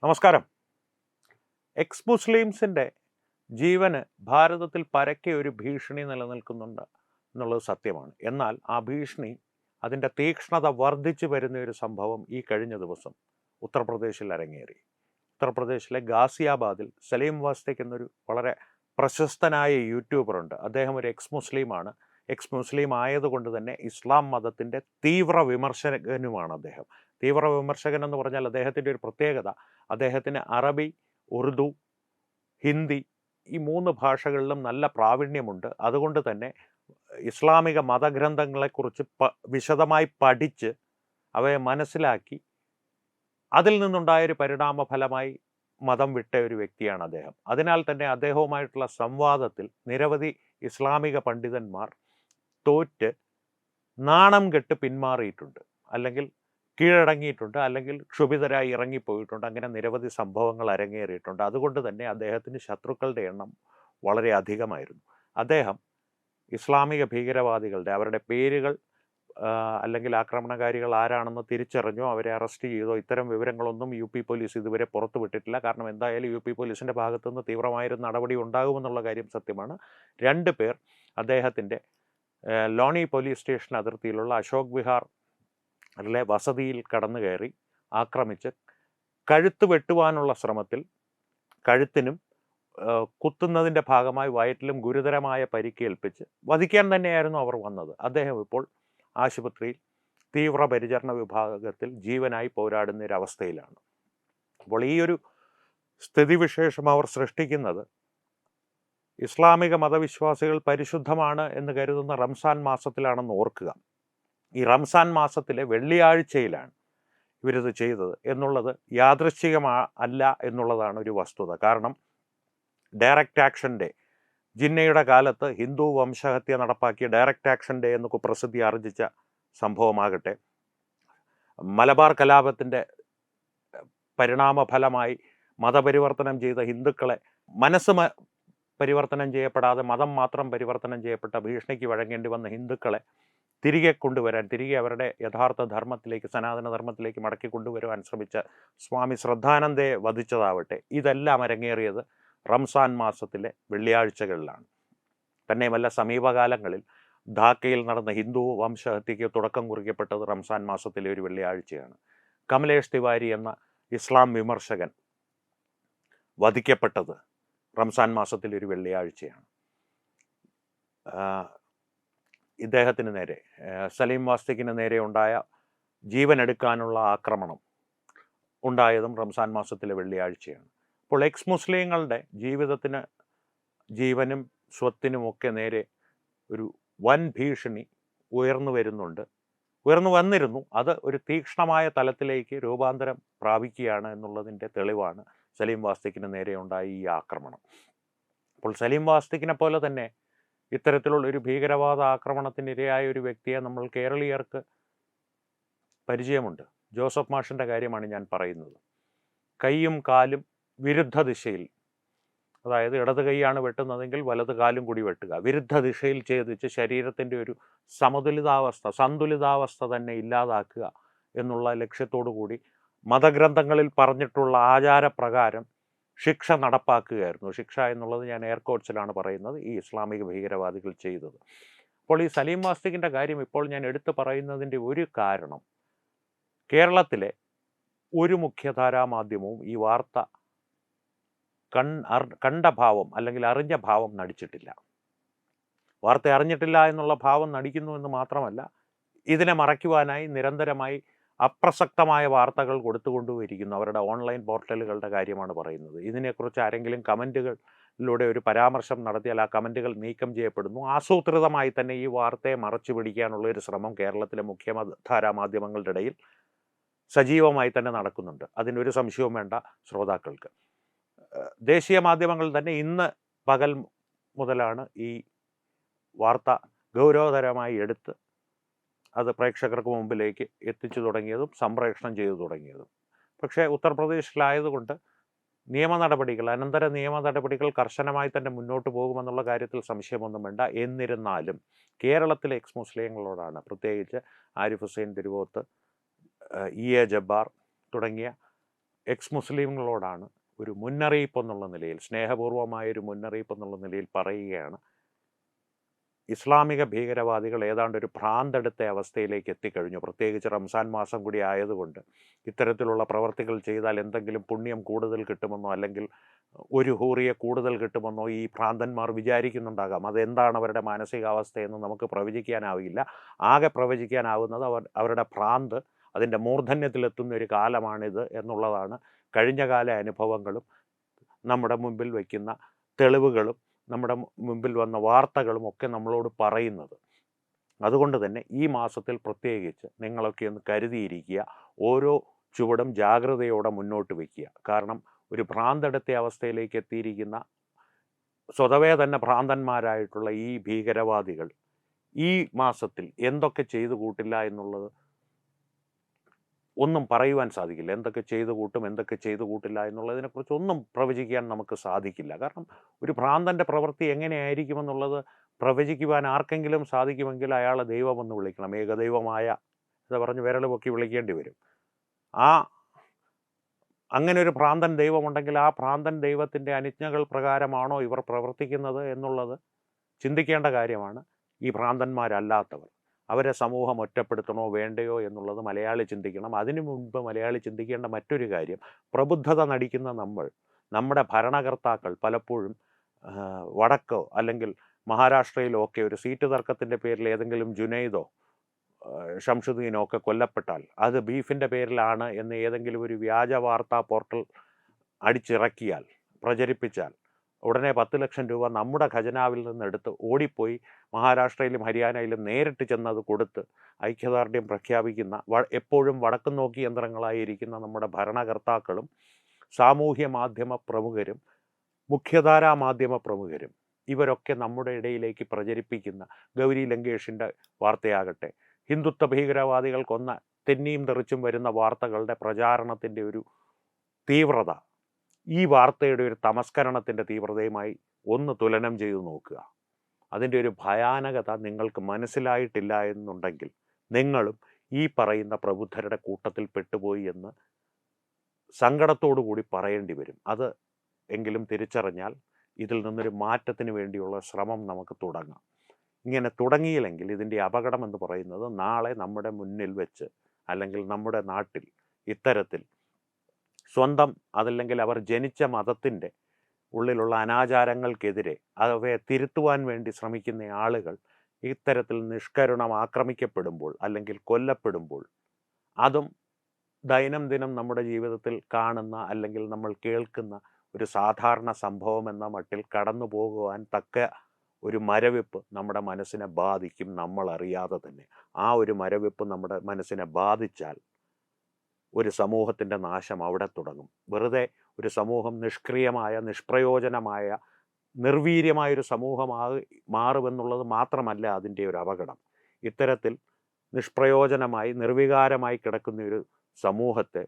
നമസ്കാരം. എക്സ് മുസ്ലിംസിൻ്റെ ജീവന് ഭാരതത്തിൽ പരക്കെ ഒരു ഭീഷണി നിലനിൽക്കുന്നുണ്ട് എന്നുള്ളത് സത്യമാണ്. എന്നാൽ ആ ഭീഷണി അതിൻ്റെ തീക്ഷ്ണത വർദ്ധിച്ചു വരുന്ന ഒരു സംഭവം ഈ കഴിഞ്ഞ ദിവസം ഉത്തർപ്രദേശിൽ അരങ്ങേറി. ഉത്തർപ്രദേശിലെ ഗാസിയാബാദിൽ സലീം വാസ്തക് എന്നൊരു വളരെ പ്രശസ്തനായ യൂട്യൂബറുണ്ട്. അദ്ദേഹം ഒരു എക്സ് മുസ്ലിമാണ്. എക്സ് മുസ്ലിം ആയതുകൊണ്ട് തന്നെ ഇസ്ലാം മതത്തിൻ്റെ തീവ്ര വിമർശകനുമാണ് അദ്ദേഹം. തീവ്ര വിമർശകൻ എന്ന് പറഞ്ഞാൽ അദ്ദേഹത്തിൻ്റെ ഒരു പ്രത്യേകത, അദ്ദേഹത്തിന് അറബി, ഉറുദു, ഹിന്ദി ഈ 3 ഭാഷകളിലും നല്ല പ്രാവീണ്യമുണ്ട്. അതുകൊണ്ട് തന്നെ ഇസ്ലാമിക മതഗ്രന്ഥങ്ങളെക്കുറിച്ച് വിശദമായി പഠിച്ച് അവയെ മനസ്സിലാക്കി അതിൽ നിന്നുണ്ടായൊരു പരിണാമ ഫലമായി മതം വിട്ട ഒരു വ്യക്തിയാണ് അദ്ദേഹം. അതിനാൽ തന്നെ അദ്ദേഹവുമായിട്ടുള്ള സംവാദത്തിൽ നിരവധി ഇസ്ലാമിക പണ്ഡിതന്മാർ തോറ്റ് നാണം കെട്ട് പിന്മാറിയിട്ടുണ്ട്, അല്ലെങ്കിൽ കീഴടങ്ങിയിട്ടുണ്ട്, അല്ലെങ്കിൽ ക്ഷുഭിതരായി ഇറങ്ങിപ്പോയിട്ടുണ്ട്. അങ്ങനെ നിരവധി സംഭവങ്ങൾ അരങ്ങേറിയിട്ടുണ്ട്. അതുകൊണ്ട് തന്നെ അദ്ദേഹത്തിന് ശത്രുക്കളുടെ എണ്ണം വളരെ അധികമായിരുന്നു. അദ്ദേഹം ഇസ്ലാമിക ഭീകരവാദികളുടെ അവരുടെ പേരുകൾ അല്ലെങ്കിൽ ആക്രമണകാരികൾ ആരാണെന്ന് തിരിച്ചറിഞ്ഞോ അവരെ അറസ്റ്റ് ചെയ്തോ ഇത്തരം വിവരങ്ങളൊന്നും യു പി പോലീസ് ഇതുവരെ പുറത്തുവിട്ടിട്ടില്ല. കാരണം എന്തായാലും യു പി പോലീസിൻ്റെ ഭാഗത്തുനിന്ന് തീവ്രമായൊരു നടപടി ഉണ്ടാകുമെന്നുള്ള കാര്യം സത്യമാണ്. 2 പേർ അദ്ദേഹത്തിൻ്റെ ലോണി പോലീസ് സ്റ്റേഷൻ അതിർത്തിയിലുള്ള അശോക് വിഹാറിലെ വസതിയിൽ കടന്നു കയറി ആക്രമിച്ച് കഴുത്ത് വെട്ടുവാനുള്ള ശ്രമത്തിൽ കഴുത്തിനും കുത്തുന്നതിൻ്റെ ഭാഗമായി വയറ്റിലും ഗുരുതരമായ പരിക്കേൽപ്പിച്ച് വധിക്കാൻ തന്നെയായിരുന്നു അവർ വന്നത്. അദ്ദേഹം ഇപ്പോൾ ആശുപത്രിയിൽ തീവ്രപരിചരണ വിഭാഗത്തിൽ ജീവനായി പോരാടുന്ന ഒരു അവസ്ഥയിലാണ്. അപ്പോൾ ഈ ഒരു സ്ഥിതിവിശേഷം അവർ സൃഷ്ടിക്കുന്നത് ഇസ്ലാമിക മതവിശ്വാസികൾ പരിശുദ്ധമാണ് എന്ന് കരുതുന്ന റംസാൻ മാസത്തിലാണെന്ന് ഓർക്കുക. ഈ റംസാൻ മാസത്തിലെ വെള്ളിയാഴ്ചയിലാണ് ഇവരിത് ചെയ്തത് എന്നുള്ളത് അല്ല എന്നുള്ളതാണ് ഒരു വസ്തുത. കാരണം ഡയറക്റ്റ് ആക്ഷൻ ഡേ, ജിന്നയുടെ കാലത്ത് ഹിന്ദു വംശഹത്യ നടപ്പാക്കിയ ഡയറക്റ്റ് ആക്ഷൻ ഡേ എന്ന് പ്രസിദ്ധി ആർജിച്ച സംഭവമാകട്ടെ, മലബാർ കലാപത്തിൻ്റെ പരിണാമഫലമായി മതപരിവർത്തനം ചെയ്ത ഹിന്ദുക്കളെ, മനസ്സ് പരിവർത്തനം ചെയ്യപ്പെടാതെ മതം മാത്രം പരിവർത്തനം ചെയ്യപ്പെട്ട ഭീഷണിക്ക് വഴങ്ങേണ്ടി വന്ന ഹിന്ദുക്കളെ തിരികെ അവരുടെ യഥാർത്ഥ ധർമ്മത്തിലേക്ക്, സനാതന ധർമ്മത്തിലേക്ക് മടക്കി കൊണ്ടുവരുവാൻ ശ്രമിച്ച സ്വാമി ശ്രദ്ധാനന്ദയെ വധിച്ചതാവട്ടെ, ഇതെല്ലാം അരങ്ങേറിയത് റംസാൻ മാസത്തിലെ വെള്ളിയാഴ്ചകളിലാണ്. തന്നെയുമല്ല, സമീപകാലങ്ങളിൽ ധാക്കയിൽ നടന്ന ഹിന്ദു വംശഹത്യയ്ക്ക് തുടക്കം കുറിക്കപ്പെട്ടത് റംസാൻ മാസത്തിലെ ഒരു വെള്ളിയാഴ്ചയാണ്. കമലേഷ് തിവാരി എന്ന ഇസ്ലാം വിമർശകൻ വധിക്കപ്പെട്ടത് റംസാൻ മാസത്തിലെ ഒരു വെള്ളിയാഴ്ചയാണ്. ഇദ്ദേഹത്തിന് നേരെ, സലീം വാസ്തകിന് നേരെ ഉണ്ടായ ജീവനെടുക്കാനുള്ള ആക്രമണം ഉണ്ടായതും റംസാൻ മാസത്തിലെ വെള്ളിയാഴ്ചയാണ്. അപ്പോൾ എക്സ് മുസ്ലിങ്ങളുടെ ജീവിതത്തിന്, ജീവനും സ്വത്തിനുമൊക്കെ നേരെ ഒരു വൻ ഭീഷണി ഉയർന്നു വന്നിരുന്നു. അത് ഒരു തീക്ഷ്ണമായ തലത്തിലേക്ക് രൂപാന്തരം പ്രാപിക്കുകയാണ് എന്നുള്ളതിൻ്റെ തെളിവാണ് സലീം വാസ്തകിന് നേരെ ഉണ്ടായ ഈ ആക്രമണം. അപ്പോൾ സലീം വാസ്തകിനെ പോലെ തന്നെ ഇത്തരത്തിലുള്ള ഒരു ഭീകരവാദ ആക്രമണത്തിനിരയായ ഒരു വ്യക്തിയെ നമ്മൾ കേരളീയർക്ക് പരിചയമുണ്ട്. ജോസഫ് മാഷിൻ്റെ കാര്യമാണ് ഞാൻ പറയുന്നത്. കൈയും കാലും വിരുദ്ധ ദിശയിൽ, അതായത് ഇടത് കൈയാണ് വെട്ടുന്നതെങ്കിൽ വലത് കാലും കൂടി വെട്ടുക, വിരുദ്ധ ദിശയിൽ ഛേദിച്ച് ശരീരത്തിൻ്റെ ഒരു സന്തുലിതാവസ്ഥ തന്നെ ഇല്ലാതാക്കുക എന്നുള്ള ലക്ഷ്യത്തോടു കൂടി മതഗ്രന്ഥങ്ങളിൽ പറഞ്ഞിട്ടുള്ള ആചാരപ്രകാരം ശിക്ഷ നടപ്പാക്കുകയായിരുന്നു. ശിക്ഷ എന്നുള്ളത് ഞാൻ എയർ കോട്സിലാണ് പറയുന്നത്, ഈ ഇസ്ലാമിക ഭീകരവാദികൾ ചെയ്തത്. അപ്പോൾ ഈ സലീം വാസ്തകിൻ്റെ കാര്യം ഇപ്പോൾ ഞാൻ എടുത്തു പറയുന്നതിൻ്റെ ഒരു കാരണം, കേരളത്തിലെ ഒരു മുഖ്യധാരാ മാധ്യമവും ഈ വാർത്ത കണ്ട ഭാവം അല്ലെങ്കിൽ അറിഞ്ഞ ഭാവം നടിച്ചിട്ടില്ല. വാർത്ത അറിഞ്ഞിട്ടില്ല എന്നുള്ള ഭാവം നടിക്കുന്നു എന്ന് മാത്രമല്ല, ഇതിനെ മറയ്ക്കുവാനായി നിരന്തരമായി അപ്രസക്തമായ വാർത്തകൾ കൊടുത്തുകൊണ്ടുവരിക്കുന്നു. അവരുടെ ഓൺലൈൻ പോർട്ടലുകളുടെ കാര്യമാണ് പറയുന്നത്. ഇതിനെക്കുറിച്ച് ആരെങ്കിലും കമൻറ്റുകളിലൂടെ ഒരു പരാമർശം നടത്തിയാൽ ആ കമൻറ്റുകൾ നീക്കം ചെയ്യപ്പെടുന്നു. ആസൂത്രിതമായി തന്നെ ഈ വാർത്തയെ മറച്ചു പിടിക്കാനുള്ള ഒരു ശ്രമം കേരളത്തിലെ മുഖ്യധാരാ മാധ്യമങ്ങളുടെ ഇടയിൽ സജീവമായി തന്നെ നടക്കുന്നുണ്ട്. അതിനൊരു സംശയവും വേണ്ട ശ്രോതാക്കൾക്ക്. ദേശീയ മാധ്യമങ്ങൾ തന്നെ ഇന്ന് പകൽ മുതലാണ് ഈ വാർത്ത ഗൗരവതരമായി എടുത്ത് അത് പ്രേക്ഷകർക്ക് മുമ്പിലേക്ക് എത്തിച്ചു തുടങ്ങിയതും സംപ്രേഷണം ചെയ്തു തുടങ്ങിയതും. പക്ഷേ ഉത്തർപ്രദേശിലായതുകൊണ്ട് അനന്തര നിയമ നടപടികൾ കർശനമായി തന്നെ മുന്നോട്ട് പോകുമെന്നുള്ള കാര്യത്തിൽ സംശയമൊന്നും വേണ്ട. എന്നിരുന്നാലും കേരളത്തിലെ എക്സ് മുസ്ലിങ്ങളോടാണ്, പ്രത്യേകിച്ച് ആരിഫ് ഹുസൈൻ തിരുവോത്ത്, ഇ എ ജബ്ബാർ തുടങ്ങിയ എക്സ് മുസ്ലിങ്ങളോടാണ് ഒരു മുന്നറിയിപ്പ് എന്നുള്ള നിലയിൽ, സ്നേഹപൂർവ്വമായൊരു മുന്നറിയിപ്പ് എന്നുള്ള നിലയിൽ പറയുകയാണ്. ഇസ്ലാമിക ഭീകരവാദികൾ ഏതാണ്ട് ഒരു ഭ്രാന്തെടുത്ത അവസ്ഥയിലേക്ക് എത്തിക്കഴിഞ്ഞു. പ്രത്യേകിച്ച് റംസാൻ മാസം കൂടി ആയതുകൊണ്ട് ഇത്തരത്തിലുള്ള പ്രവർത്തികൾ ചെയ്താൽ എന്തെങ്കിലും പുണ്യം കൂടുതൽ കിട്ടുമെന്നോ അല്ലെങ്കിൽ ഒരു ഹൂറിയെ കൂടുതൽ കിട്ടുമെന്നോ ഈ ഭ്രാന്തന്മാർ വിചാരിക്കുന്നുണ്ടാകാം. അതെന്താണ് അവരുടെ മാനസികാവസ്ഥയെന്ന് നമുക്ക് പ്രവചിക്കാനാവില്ല. ആകെ പ്രവചിക്കാനാവുന്നത് അവരുടെ ഭ്രാന്ത് അതിൻ്റെ മൂർധന്യത്തിലെത്തുന്ന ഒരു കാലമാണിത് എന്നുള്ളതാണ് കഴിഞ്ഞ കാല അനുഭവങ്ങളും നമ്മുടെ മുമ്പിൽ വയ്ക്കുന്ന തെളിവുകളും നമ്മുടെ മുമ്പിൽ വന്ന വാർത്തകളും ഒക്കെ നമ്മളോട് പറയുന്നത്. അതുകൊണ്ട് തന്നെ ഈ മാസത്തിൽ പ്രത്യേകിച്ച് നിങ്ങളൊക്കെ ഒന്ന് കരുതിയിരിക്കുക. ഓരോ ചുവടും ജാഗ്രതയോടെ മുന്നോട്ട് വയ്ക്കുക. കാരണം ഒരു ഭ്രാന്തെടുത്ത അവസ്ഥയിലേക്ക് എത്തിയിരിക്കുന്ന സ്വതവേ തന്നെ ഭ്രാന്തന്മാരായിട്ടുള്ള ഈ ഭീകരവാദികൾ ഈ മാസത്തിൽ എന്തൊക്കെ ചെയ്തു കൂട്ടില്ല എന്നുള്ളത് ഒന്നും പറയുവാൻ സാധിക്കില്ല. എന്തൊക്കെ ചെയ്തു കൂട്ടും, എന്തൊക്കെ ചെയ്തു കൂട്ടില്ല എന്നുള്ളതിനെക്കുറിച്ച് ഒന്നും പ്രവചിക്കാൻ നമുക്ക് സാധിക്കില്ല. കാരണം ഒരു ഭ്രാന്തൻ്റെ പ്രവൃത്തി എങ്ങനെയായിരിക്കുമെന്നുള്ളത് പ്രവചിക്കുവാൻ ആർക്കെങ്കിലും സാധിക്കുമെങ്കിൽ അയാളെ ദൈവമെന്ന് വിളിക്കണം. ഏകദൈവമായ എന്ന് പറഞ്ഞ് വിരൽ പൊക്കി വിളിക്കേണ്ടി വരും. അങ്ങനെ ഒരു ഭ്രാന്തൻ ദൈവമുണ്ടെങ്കിൽ ആ ഭ്രാന്തൻ ദൈവത്തിൻ്റെ അനുജ്ഞകൾ പ്രകാരമാണോ ഇവർ പ്രവർത്തിക്കുന്നത് എന്നുള്ളത് ചിന്തിക്കേണ്ട കാര്യമാണ്. ഈ ഭ്രാന്തന്മാരല്ലാത്തവർ, അവരെ സമൂഹം ഒറ്റപ്പെടുത്തണോ വേണ്ടയോ എന്നുള്ളത് മലയാളി ചിന്തിക്കണം. അതിനു മുൻപ് മലയാളി ചിന്തിക്കേണ്ട മറ്റൊരു കാര്യം, പ്രബുദ്ധത നടിക്കുന്ന നമ്മുടെ ഭരണകർത്താക്കൾ പലപ്പോഴും വടക്കോ അല്ലെങ്കിൽ മഹാരാഷ്ട്രയിലോ ഒക്കെ ഒരു സീറ്റ് തർക്കത്തിൻ്റെ പേരിൽ ഏതെങ്കിലും ജുനൈദോ ഷംസുദ്ദീനോ ഒക്കെ കൊല്ലപ്പെട്ടാൽ അത് ബീഫിൻ്റെ പേരിലാണ് എന്ന് ഏതെങ്കിലും ഒരു വ്യാജ വാർത്താ പോർട്ടൽ അടിച്ചിറക്കിയാൽ, പ്രചരിപ്പിച്ചാൽ ഉടനെ 10 ലക്ഷം രൂപ നമ്മുടെ ഖജനാവിൽ നിന്നെടുത്ത് ഓടിപ്പോയി മഹാരാഷ്ട്രയിലും ഹരിയാനയിലും നേരിട്ട് ചെന്നത് കൊടുത്ത് ഐക്യദാർഢ്യം പ്രഖ്യാപിക്കുന്ന എപ്പോഴും വടക്കും നോക്കി യന്ത്രങ്ങളായിരിക്കുന്ന നമ്മുടെ ഭരണകർത്താക്കളും സാമൂഹ്യ മാധ്യമ പ്രമുഖരും മുഖ്യധാരാ മാധ്യമ പ്രമുഖരും ഇവരൊക്കെ നമ്മുടെ ഇടയിലേക്ക് പ്രചരിപ്പിക്കുന്ന ഗൗരി ലങ്കേഷിൻ്റെ വാർത്തയാകട്ടെ, ഹിന്ദുത്വ ഭീകരവാദികൾ കൊന്ന തെന്നിയും തെറിച്ചും വരുന്ന വാർത്തകളുടെ പ്രചാരണത്തിൻ്റെ ഒരു തീവ്രത ഈ വാർത്തയുടെ ഒരു തമസ്കരണത്തിൻ്റെ തീവ്രതയുമായി ഒന്ന് തുലനം ചെയ്തു നോക്കുക. അതിൻ്റെ ഒരു ഭയാനകത നിങ്ങൾക്ക് മനസ്സിലായിട്ടില്ല എന്നുണ്ടെങ്കിൽ നിങ്ങളും ഈ പറയുന്ന പ്രബുദ്ധരുടെ കൂട്ടത്തിൽ പെട്ടുപോയി എന്ന് സങ്കടത്തോടു കൂടി പറയേണ്ടി വരും. അത് എങ്കിലും തിരിച്ചറിഞ്ഞാൽ ഇതിൽ നിന്നൊരു മാറ്റത്തിന് വേണ്ടിയുള്ള ശ്രമം നമുക്ക് തുടങ്ങാം. ഇങ്ങനെ തുടങ്ങിയില്ലെങ്കിൽ ഇതിൻ്റെ അപകടം എന്ന് പറയുന്നത് നാളെ നമ്മുടെ മുന്നിൽ വെച്ച് അല്ലെങ്കിൽ നമ്മുടെ നാട്ടിൽ ഇത്തരത്തിൽ സ്വന്തം അതല്ലെങ്കിൽ അവർ ജനിച്ച മതത്തിൻ്റെ ഉള്ളിലുള്ള അനാചാരങ്ങൾക്കെതിരെ അവയെ തിരുത്തുവാൻ വേണ്ടി ശ്രമിക്കുന്ന ആളുകൾ ഇത്തരത്തിൽ നിഷ്കരുണം ആക്രമിക്കപ്പെടുമ്പോൾ അല്ലെങ്കിൽ കൊല്ലപ്പെടുമ്പോൾ അതും ദൈനംദിനം നമ്മുടെ ജീവിതത്തിൽ കാണുന്ന അല്ലെങ്കിൽ നമ്മൾ കേൾക്കുന്ന ഒരു സാധാരണ സംഭവം എന്ന മട്ടിൽ കടന്നു പോകുവാൻ തക്ക ഒരു മരവിപ്പ് നമ്മുടെ മനസ്സിനെ ബാധിക്കും, നമ്മൾ അറിയാതെ തന്നെ. ആ ഒരു മരവിപ്പ് നമ്മുടെ മനസ്സിനെ ബാധിച്ചാൽ ഒരു സമൂഹത്തിൻ്റെ നാശം അവിടെ തുടങ്ങും. വെറുതെ ഒരു സമൂഹം നിഷ്ക്രിയമായ, നിഷ്പ്രയോജനമായ, നിർവീര്യമായൊരു സമൂഹമായി മാറുമെന്നുള്ളത് മാത്രമല്ല അതിൻ്റെ ഒരു അപകടം. ഇത്തരത്തിൽ നിഷ്പ്രയോജനമായി നിർവികാരമായി കിടക്കുന്ന ഒരു സമൂഹത്തെ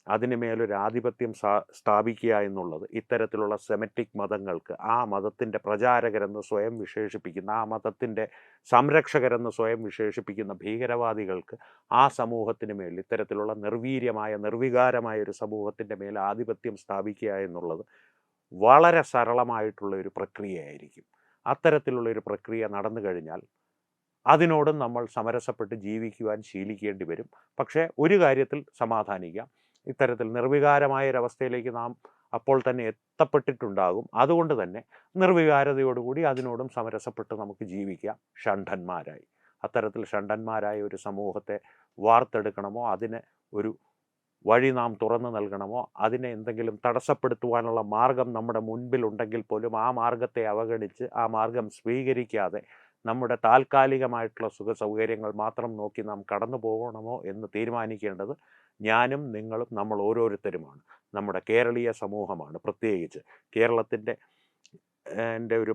അതിന് മേലൊരു ആധിപത്യം സ്ഥാപിക്കുക എന്നുള്ളത് ഇത്തരത്തിലുള്ള സെമറ്റിക് മതങ്ങൾക്ക്, ആ മതത്തിൻ്റെ പ്രചാരകരെന്ന് സ്വയം വിശേഷിപ്പിക്കുന്ന, ആ മതത്തിൻ്റെ സംരക്ഷകരെന്ന് സ്വയം വിശേഷിപ്പിക്കുന്ന ഭീകരവാദികൾക്ക് ആ സമൂഹത്തിന് മേൽ, ഇത്തരത്തിലുള്ള നിർവീര്യമായ, നിർവികാരമായ ഒരു സമൂഹത്തിൻ്റെ മേൽ ആധിപത്യം സ്ഥാപിക്കുക എന്നുള്ളത് വളരെ സരളമായിട്ടുള്ള ഒരു പ്രക്രിയയായിരിക്കും. അത്തരത്തിലുള്ള ഒരു പ്രക്രിയ നടന്നു കഴിഞ്ഞാൽ അതിനോടും നമ്മൾ സമരസപ്പെട്ട് ജീവിക്കുവാൻ ശീലിക്കേണ്ടി വരും. പക്ഷേ ഒരു കാര്യത്തിൽ സമാധാനിക്കാം, ഇത്തരത്തിൽ നിർവികാരമായൊരവസ്ഥയിലേക്ക് നാം അപ്പോൾ തന്നെ എത്തപ്പെട്ടിട്ടുണ്ടാകും. അതുകൊണ്ട് തന്നെ നിർവികാരതയോടുകൂടി അതിനോടും സമരസപ്പെട്ട് നമുക്ക് ജീവിക്കാം ഷണ്ഡന്മാരായി. അത്തരത്തിൽ ഷണ്ഡന്മാരായ ഒരു സമൂഹത്തെ വാർത്തെടുക്കണമോ, അതിന് ഒരു വഴി നാം തുറന്നു നൽകണമോ, അതിനെ എന്തെങ്കിലും തടസ്സപ്പെടുത്തുവാനുള്ള മാർഗം നമ്മുടെ മുൻപിലുണ്ടെങ്കിൽ പോലും ആ മാർഗത്തെ അവഗണിച്ച് ആ മാർഗം സ്വീകരിക്കാതെ നമ്മുടെ താൽക്കാലികമായിട്ടുള്ള സുഖ സൗകര്യങ്ങൾ മാത്രം നോക്കി നാം കടന്നു പോകണമോ എന്ന് തീരുമാനിക്കേണ്ടത് ഞാനും നിങ്ങളും നമ്മൾ ഓരോരുത്തരുമാണ്. നമ്മുടെ കേരളീയ സമൂഹമാണ്. പ്രത്യേകിച്ച് കേരളത്തിൻ്റെ ഒരു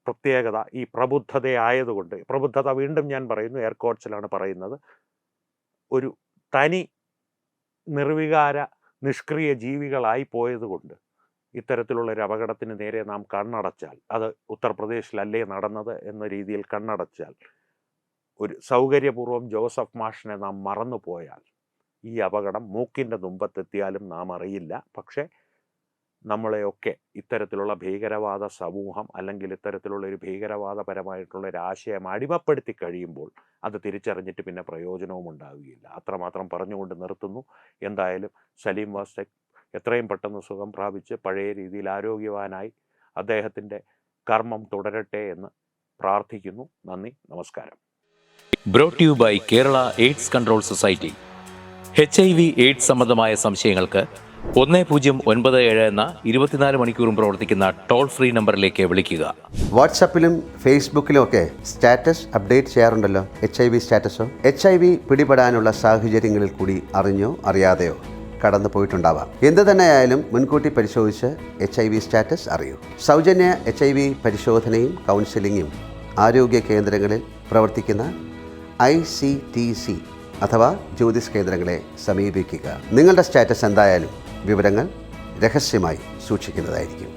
പ്രത്യേകത ഈ പ്രബുദ്ധതയായതുകൊണ്ട്, പ്രബുദ്ധത വീണ്ടും ഞാൻ പറയുന്നു, എയർ കോട്സിലാണ് പറയുന്നത്, ഒരു തനി നിർവികാര നിഷ്ക്രിയ ജീവികളായി പോയതുകൊണ്ട് ഇത്തരത്തിലുള്ളൊരു അപകടത്തിന് നേരെ നാം കണ്ണടച്ചാൽ, അത് ഉത്തർപ്രദേശിലല്ലേ നടന്നത് എന്ന രീതിയിൽ കണ്ണടച്ചാൽ, ഒരു സൗകര്യപൂർവ്വം ജോസഫ് മാഷിനെ നാം മറന്നു പോയാൽ ഈ അപകടം മൂക്കിൻ്റെ തുമ്പത്തെത്തിയാലും നാം അറിയില്ല. പക്ഷേ നമ്മളെയൊക്കെ ഇത്തരത്തിലുള്ള ഭീകരവാദ സമൂഹം അല്ലെങ്കിൽ ഇത്തരത്തിലുള്ള ഒരു ഭീകരവാദപരമായിട്ടുള്ള ഒരു ആശയം അടിമപ്പെടുത്തി കഴിയുമ്പോൾ അത് തിരിച്ചറിഞ്ഞിട്ട് പിന്നെ പ്രയോജനവും ഉണ്ടാവുകയില്ല. അത്രമാത്രം പറഞ്ഞുകൊണ്ട് നിർത്തുന്നു. എന്തായാലും സലീം വാസ്തക് എത്രയും പെട്ടെന്ന് സുഖം പ്രാപിച്ച് പഴയ രീതിയിൽ ആരോഗ്യവാനായി അദ്ദേഹത്തിൻ്റെ കർമ്മം തുടരട്ടെ എന്ന് പ്രാർത്ഥിക്കുന്നു. നന്ദി, നമസ്കാരം. Brought you by Kerala AIDS control society. HIV AIDS സംബന്ധമായ സംശയങ്ങൾക്ക് 1097 എന്ന 24 മണിക്കൂറും പ്രവർത്തിക്കുന്ന ടോൾ ഫ്രീ നമ്പറിലേക്ക് വിളിക്കുക. വാട്സാപ്പിലും ഫേസ്ബുക്കിലും ഒക്കെ സ്റ്റാറ്റസ് അപ്ഡേറ്റ് ചെയ്യാറുണ്ടല്ലോ, HIV സ്റ്റാറ്റസോ. HIV പിടിപെടാനുള്ള സാഹചര്യങ്ങളിൽ കൂടി അറിഞ്ഞോ അറിയാതെയോ കടന്നു പോയിട്ടുണ്ടാവാം. എന്തു തന്നെയായാലും മുൻകൂട്ടി പരിശോധിച്ച് HIV സ്റ്റാറ്റസ് അറിയൂ. സൗജന്യ HIV പരിശോധനയും കൗൺസിലിങ്ങും ആരോഗ്യ കേന്ദ്രങ്ങളിൽ പ്രവർത്തിക്കുന്ന ICTC അഥവാ ജ്യോതിസ് കേന്ദ്രങ്ങളെ സമീപിക്കുക. നിങ്ങളുടെ സ്റ്റാറ്റസ് എന്തായാലും വിവരങ്ങൾ രഹസ്യമായി സൂക്ഷിക്കുന്നതായിരിക്കും.